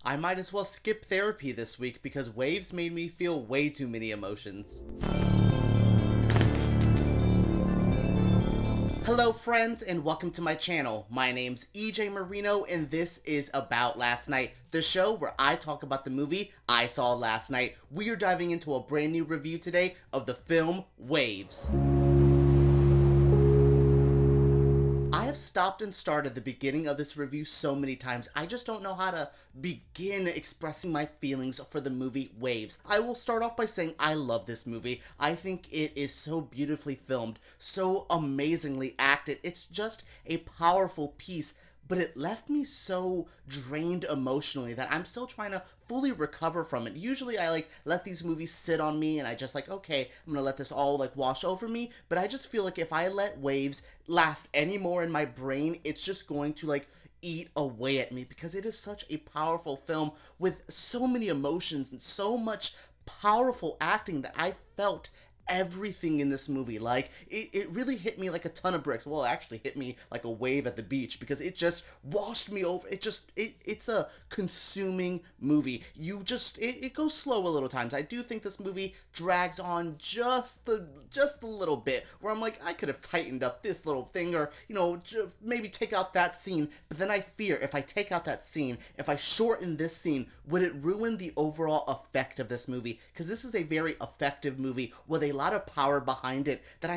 I might as well skip therapy this week because Waves made me feel way too many emotions. Hello friends and welcome to my channel. My name's EJ Marino and this is About Last Night, the show where I talk about the movie I saw last night. We are diving into a brand new review today of the film Waves. I have stopped and started the beginning of this review so many times, I just don't know how to begin expressing my feelings for the movie Waves. I will start off by saying I love this movie. I think it is so beautifully filmed, so amazingly acted. It's just a powerful piece, but it left me so drained emotionally that I'm still trying to fully recover from it. Usually I let these movies sit on me and I just okay, I'm gonna let this all wash over me, but I just feel like if I let Waves last any more in my brain, it's just going to eat away at me because it is such a powerful film with so many emotions and so much powerful acting that I felt everything in this movie. It really hit me like a ton of bricks. Well, it actually hit me like a wave at the beach because it just washed me over. It's a consuming movie. It goes slow a little times. I do think this movie drags on just a little bit where I'm like, I could have tightened up this little thing or, maybe take out that scene. But then I fear if I take out that scene, if I shorten this scene, would it ruin the overall effect of this movie? Because this is a very effective movie with a lot of power behind it that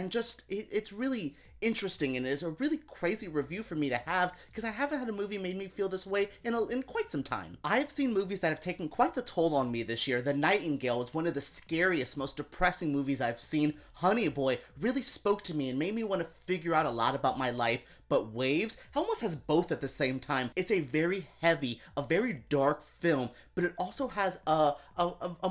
it's really interesting and is a really crazy review for me to have because I haven't had a movie made me feel this way in quite some time. I have seen movies that have taken quite the toll on me this year. The Nightingale is one of the scariest, most depressing movies I've seen. Honey Boy really spoke to me and made me want to figure out a lot about my life. But Waves almost has both at the same time. It's a very heavy, a very dark film, but it also has a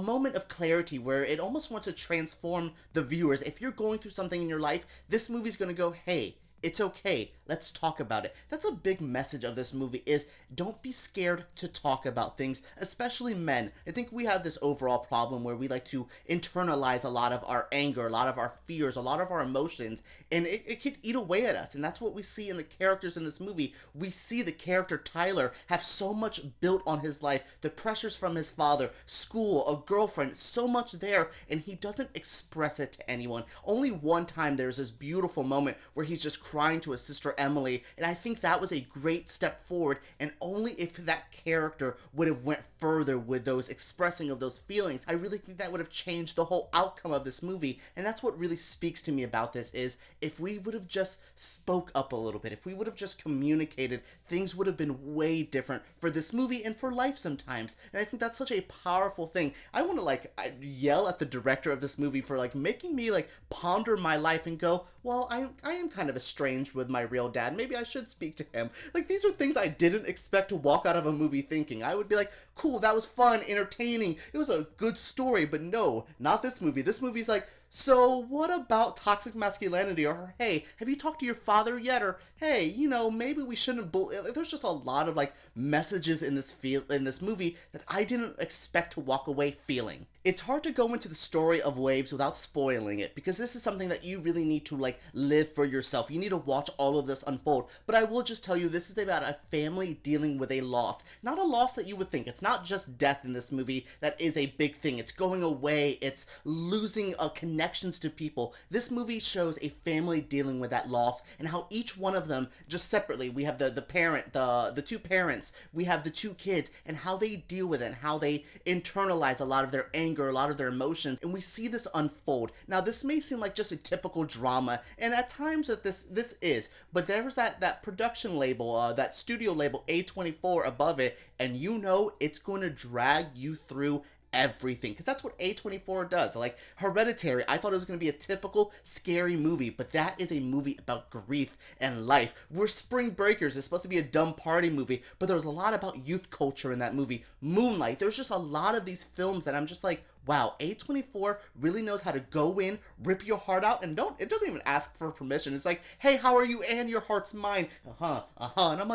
moment of clarity where it almost wants to transform the viewers. If you're going through something in your life, this movie's gonna go, hey, it's okay, let's talk about it. That's a big message of this movie is don't be scared to talk about things, especially men. I think we have this overall problem where we like to internalize a lot of our anger, a lot of our fears, a lot of our emotions, and it could eat away at us. And that's what we see in the characters in this movie. We see the character Tyler have so much built on his life, the pressures from his father, school, a girlfriend, so much there, and he doesn't express it to anyone. Only one time there's this beautiful moment where he's just crying to his sister Emily, and I think that was a great step forward, and only if that character would have went further with those expressing of those feelings, I really think that would have changed the whole outcome of this movie. And that's what really speaks to me about this is if we would have just spoke up a little bit, if we would have just communicated, things would have been way different for this movie and for life sometimes. And I think that's such a powerful thing. I want to yell at the director of this movie for making me ponder my life and go, well, I am kind of estranged with my real dad. Maybe I should speak to him. These are things I didn't expect to walk out of a movie thinking. I would be like, cool, that was fun, entertaining, it was a good story, but no, not this movie. This movie's so what about toxic masculinity? Or, hey, have you talked to your father yet? Or, hey, maybe we shouldn't there's just a lot of messages in this movie that I didn't expect to walk away feeling. It's hard to go into the story of Waves without spoiling it, because this is something that you really need to live for yourself. You need to watch all of this unfold. But I will just tell you, this is about a family dealing with a loss. Not a loss that you would think. It's not just death in this movie that is a big thing. It's going away. It's losing connections to people. This movie shows a family dealing with that loss and how each one of them, just separately, we have the parent, the two parents, we have the two kids, and how they deal with it and how they internalize a lot of their anger, a lot of their emotions, and we see this unfold. Now, this may seem like just a typical drama, and at times that this is, but there's that production label, that studio label A24 above it, and it's going to drag you through everything, because that's what A24 does. Hereditary, I thought it was going to be a typical scary movie, but that is a movie about grief and life. We're Spring Breakers is supposed to be a dumb party movie, but there's a lot about youth culture in that movie. Moonlight, there's just a lot of these films that I'm just wow, A24 really knows how to go in, rip your heart out, and it doesn't even ask for permission. It's hey, how are you? And your heart's mine. And I'm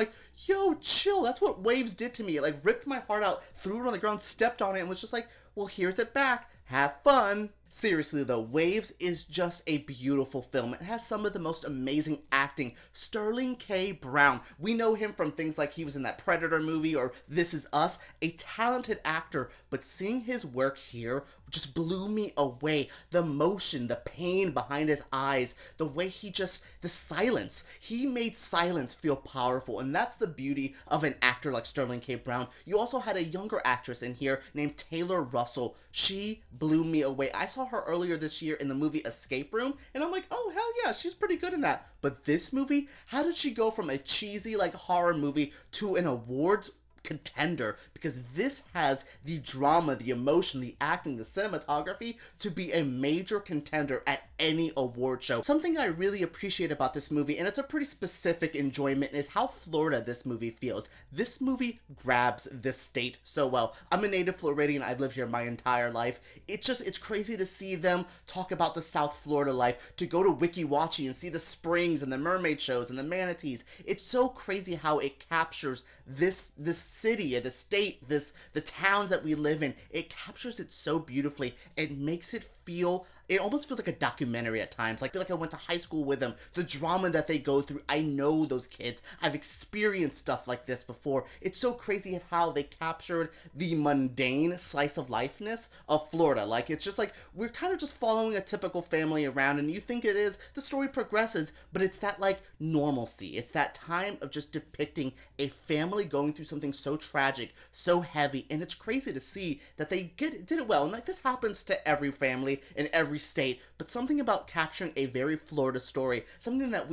yo, chill. That's what Waves did to me. It ripped my heart out, threw it on the ground, stepped on it, and was just well, here's it back. Have fun. Seriously though, Waves is just a beautiful film. It has some of the most amazing acting. Sterling K. Brown, we know him from things like he was in that Predator movie or This Is Us, a talented actor, but seeing his work here just blew me away. The motion, the pain behind his eyes, the way the silence. He made silence feel powerful, and that's the beauty of an actor like Sterling K. Brown. You also had a younger actress in here named Taylor Russell. She blew me away. I saw her earlier this year in the movie Escape Room, and I'm like, oh, hell yeah, she's pretty good in that. But this movie, how did she go from a cheesy, like, horror movie to an awards contender? Because this has the drama, the emotion, the acting, the cinematography to be a major contender at any award show. Something I really appreciate about this movie, and it's a pretty specific enjoyment, is how Florida this movie feels. This movie grabs this state so well. I'm a native Floridian. I've lived here my entire life. It's crazy to see them talk about the South Florida life, to go to Wiki Watchy and see the springs and the mermaid shows and the manatees. It's so crazy how it captures this city, the state, the towns that we live in. It captures it so beautifully. It makes it almost feels like a documentary at times. I feel like I went to high school with them. The drama that they go through, I know those kids. I've experienced stuff like this before. It's so crazy how they captured the mundane slice of lifeness of Florida. Like, it's just like, we're kind of just following a typical family around, and you think it is, the story progresses, but it's that, like, normalcy. It's that time of just depicting a family going through something so tragic, so heavy, and it's crazy to see that they did it well. And, like, this happens to every family in every state, but something about capturing a very Florida story, something that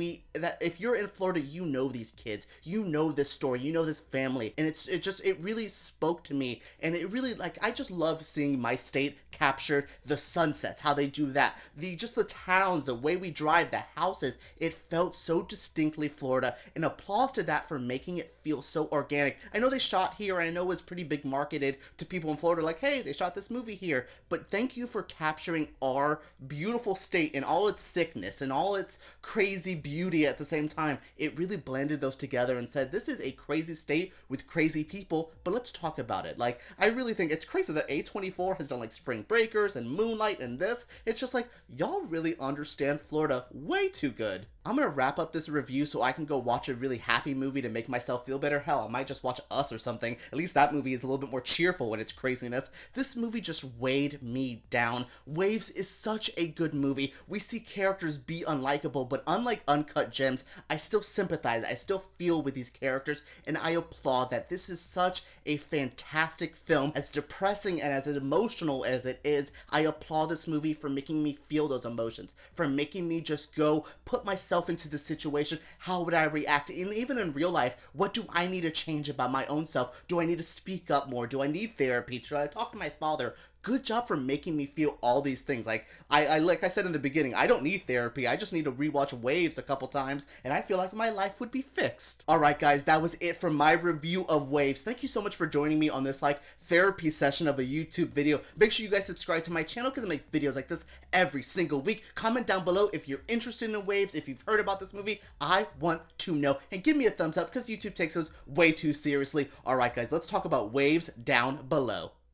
if you're in Florida, you know these kids, you know this story, you know this family, and it really spoke to me, and it really, like, I just love seeing my state captured, the sunsets, how they do that, the towns, the way we drive, the houses, it felt so distinctly Florida, and applause to that for making it feel so organic. I know they shot here, and I know it's pretty big marketed to people in Florida, like, hey, they shot this movie here, but thank you for capturing our beautiful state in all its sickness and all its crazy beauty at the same time. It really blended those together and said, this is a crazy state with crazy people, but let's talk about it. Like, I really think it's crazy that A24 has done, like, Spring Breakers and Moonlight and this. It's just like, y'all really understand Florida way too good. I'm gonna wrap up this review so I can go watch a really happy movie to make myself feel better. Hell, I might just watch Us or something. At least that movie is a little bit more cheerful with its craziness. This movie just weighed me down. Waves is such a good movie. We see characters be unlikable, but unlike Uncut Gems, I still sympathize, I still feel with these characters, and I applaud that. This is such a fantastic film. As depressing and as emotional as it is, I applaud this movie for making me feel those emotions, for making me just go put myself into the situation. How would I react? And even in real life, what do I need to change about my own self? Do I need to speak up more? Do I need therapy? Should I talk to my father? Good job for making me feel all these things. Like I said in the beginning, I don't need therapy. I just need to rewatch Waves a couple times, and I feel like my life would be fixed. Alright guys, that was it for my review of Waves. Thank you so much for joining me on this, like, therapy session of a YouTube video. Make sure you guys subscribe to my channel because I make videos like this every single week. Comment down below if you're interested in Waves, if you've heard about this movie. I want to know. And give me a thumbs up because YouTube takes those way too seriously. Alright guys, let's talk about Waves down below.